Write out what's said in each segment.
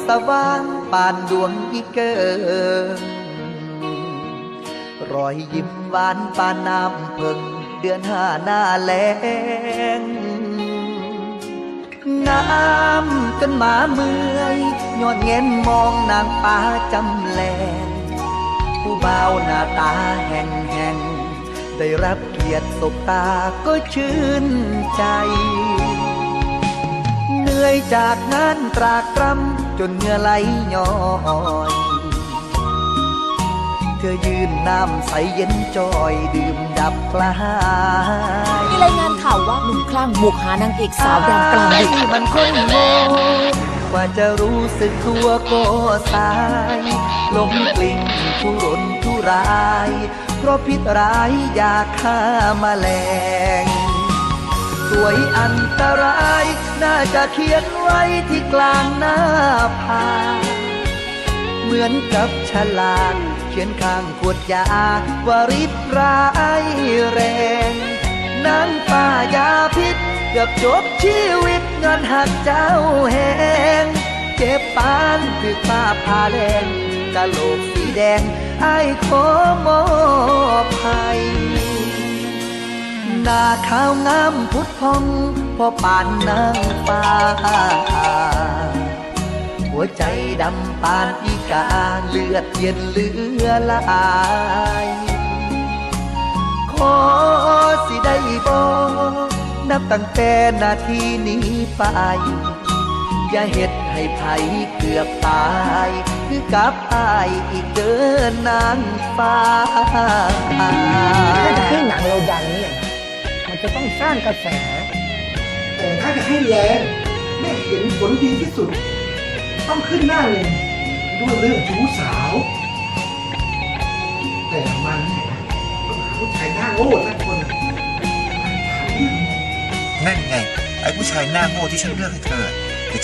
สว่างปานดวงอีเกิงรอยยิ้มหวานปานน้ำเพิ่งเดือนห้าหน้าแล้งงามจนหมาเมื่อยย้อนเง้นมองนางฟ้าจำแลงผู้บ่าวหน้าตาแห่งได้รับเกียรติสบตาก็ชื่นใจเหนื่อยจากงานตรากตรำจนเหงื่อไหลย้อยเธอยืนน้ำใสเย็นจอยดื่มดับคลายมีรายงานข่าวว่าหนุ่มคลั่งบุกหานางเอกสาวยามกลางดึกมันคนโง่กว่าจะรู้สึกตัวก็สายลมกลิ่งทุรนทุรายเพราะพิษร้ายอยากฆ่าแมลงสวยอันตรายน่าจะเขียนไว้ที่กลางหน้าผาเหมือนกับฉลากเขียนข้างขวดยาว่าริบร้ายแรงนางป้ายาพิษเกือบจบชีวิตเงินหักเจ้าแหงเจ็บปานถึกป้าพาแดงกะโหลกสีแดงไอ้ขอมอบให้หน้าขาวงามพุทธพองพอปานนางฟ้าหัวใจดำปานอีกาเลือดเย็นเหลือลายขอสิได้บอกนับตั้งแต่นาทีนี้ไปอย่าเฮ็ดให้ไผเกือบตายคือกับอายอีกเดินนางฟ้าถ้าจะให้หนังเราดังเนี่ยมันจะต้องสร้างกระแสแต่ถ้าจะให้แรงไม่เห็นผลดีที่สุดต้องขึ้นหน้าเลยด้วยเรื่องชู้สาวแต่มันเนี่ยผู้ชายหน้าโง่สักคนนั่นไงไอ้ผู้ชายหน้าโง่ที่ฉันเลือกให้เธอ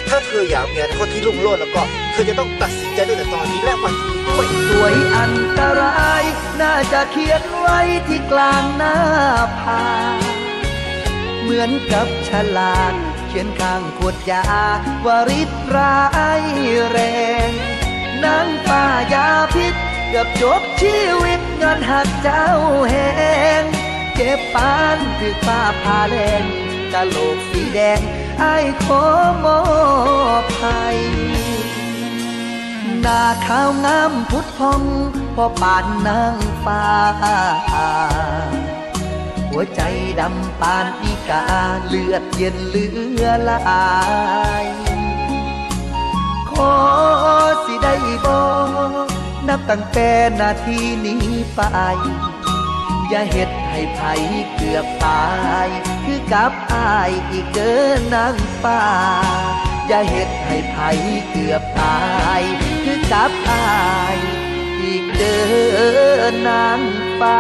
ถ้าเธออยากมีอนาคตที่รุ่งโรจน์แล้วก็เธอจะต้องตัดสินใจตั้งแต่ตอนนี้และวันนี้ด้วยสวยอันตรายน่าจะเขียนไว้ที่กลางหน้าผาเหมือนกับฉลากเขียนข้างขวดยาว่าริดร้ายแรงนางป้ายาพิษเกือบจบชีวิตเงินหักเจ้าแหงเจ็บปานถึกป้าพาแดงกะโหลกสีแดงไอ้ขอมอบให้หน้าขาวงามพุทธพองพอปานนางฟ้าหัวใจดำปานอีกาเลือดเย็นเหลือลายขอสิได้บอกนับตั้งแต่นาทีนี้ไปอย่าเฮ็ดให้ไผเกือบตายคือกับอายอีกเดินนางฟ้าอย่าเฮ็ดให้ไผเกือบตายคือกับอายอีกเดินนางฟ้า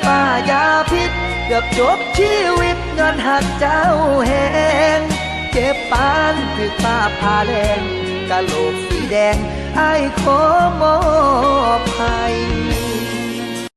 ป้ายาพิษเกือบจบชีวิตเงินหักเจ้าแหงเจ็บปานถึกป้าพาแดงกะโหลกสีแดงไอ้ขอมอบให้